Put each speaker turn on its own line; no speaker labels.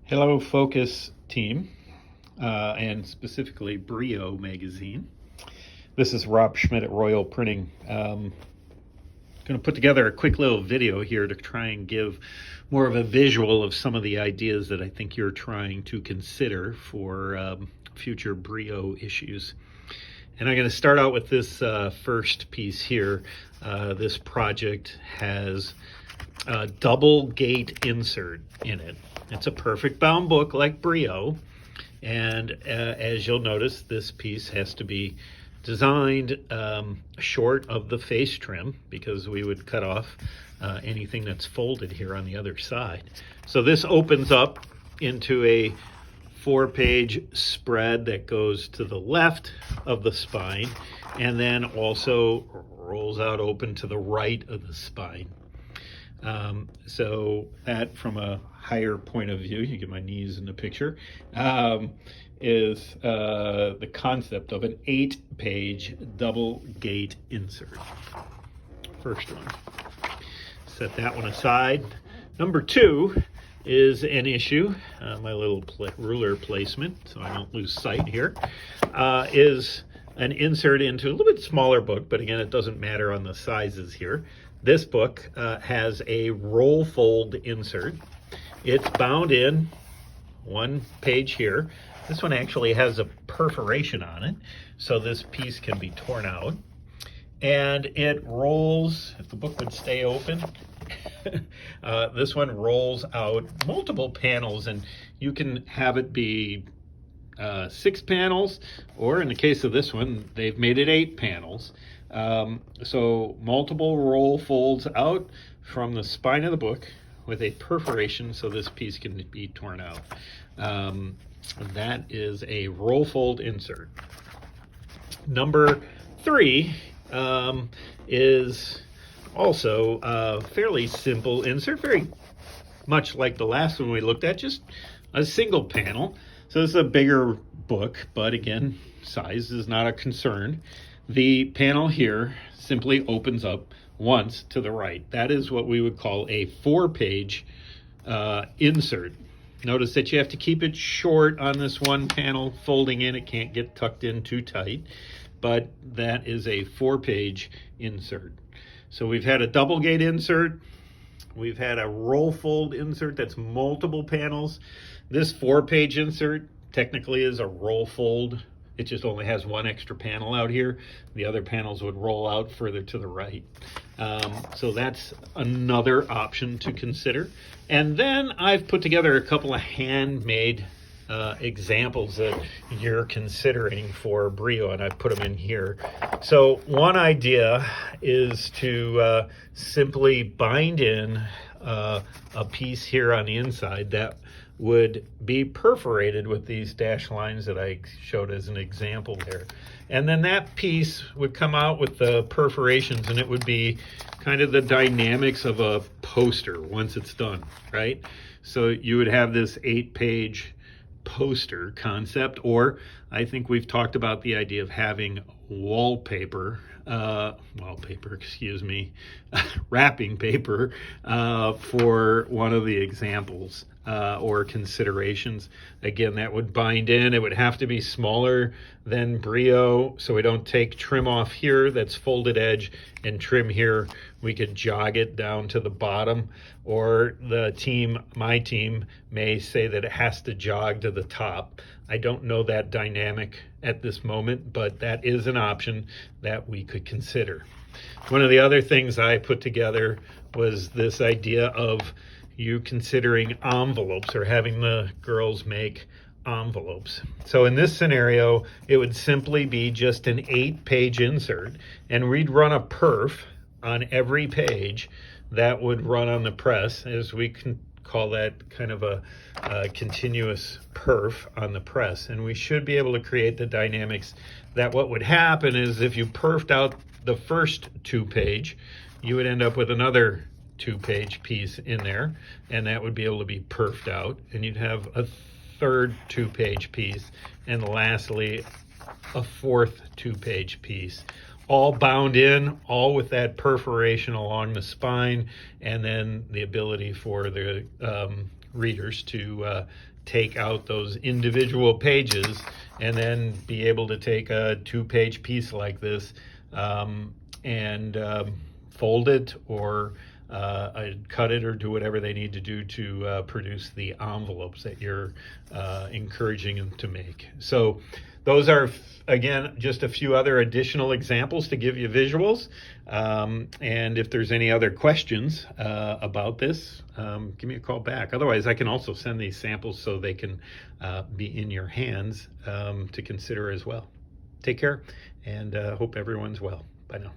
Hello, Focus team, and specifically Brio magazine. This is Rob Schmidt at Royal Printing. Going to put together a quick little video here to try and give more of a visual of some of the ideas that I think you're trying to consider for future Brio issues. And I'm going to start out with this first piece here. This project has a double gate insert in it. It's a perfect bound book like Brio, and as you'll notice, this piece has to be designed short of the face trim because we would cut off anything that's folded here on the other side. So this opens up into a 4-page spread that goes to the left of the spine and then also rolls out open to the right of the spine. So that, from a higher point of view, you get my knees in the picture, is the concept of an 8-page double gate insert. First one. Set that one aside. Number 2 is an issue. My little ruler placement, so I don't lose sight here, is an insert into a little bit smaller book, but again, it doesn't matter on the sizes here. This book has a roll fold insert. It's bound in 1 page here. This one actually has a perforation on it, so this piece can be torn out. And it rolls, if the book would stay open, this one rolls out multiple panels, and you can have it be 6 panels, or in the case of this one, they've made it 8 panels. So multiple roll folds out from the spine of the book with a perforation so this piece can be torn out. That is a roll fold insert. Number 3 is also a fairly simple insert, very much like the last one we looked at, just a single panel. So this is a bigger book, but again, size is not a concern. The panel here simply opens up once to the right. That is what we would call a 4-page insert. Notice that you have to keep it short on this one panel folding in. It can't get tucked in too tight, but that is a 4-page insert. So we've had a double gate insert. We've had a roll fold insert that's multiple panels. This 4-page insert technically is a roll fold. It just only has 1 extra panel out here. The other panels would roll out further to the right. So that's another option to consider. And then I've put together a couple of handmade examples that you're considering for Brio, and I've put them in here. So one idea is to simply bind in a piece here on the inside that would be perforated with these dashed lines that I showed as an example there. And then that piece would come out with the perforations, and it would be kind of the dynamics of a poster once it's done, right? So you would have this 8-page poster concept, or I think we've talked about the idea of having wrapping paper for one of the examples or considerations. Again, that would bind in. It would have to be smaller than Brio, so we don't take trim off here that's folded edge and trim here. We could jog it down to the bottom, or my team may say that it has to jog to the top. I don't know that dynamic at this moment, but that is an option that we could consider. One of the other things I put together was this idea of you considering envelopes, or having the girls make envelopes. So in this scenario, it would simply be just an 8-page insert, and we'd run a perf on every page that would run on the press, as we can call that kind of a continuous perf on the press. And we should be able to create the dynamics that what would happen is if you perfed out the first 2-page, you would end up with another 2-page piece in there, and that would be able to be perfed out, and you'd have a third 2-page piece, and lastly a 4th 2-page piece, all bound in, all with that perforation along the spine, and then the ability for the readers to take out those individual pages and then be able to take a 2-page piece like this and fold it or cut it or do whatever they need to do to produce the envelopes that you're encouraging them to make. So those are, again, just a few other additional examples to give you visuals. And if there's any other questions about this, give me a call back. Otherwise, I can also send these samples so they can be in your hands to consider as well. Take care, and hope everyone's well. Bye now.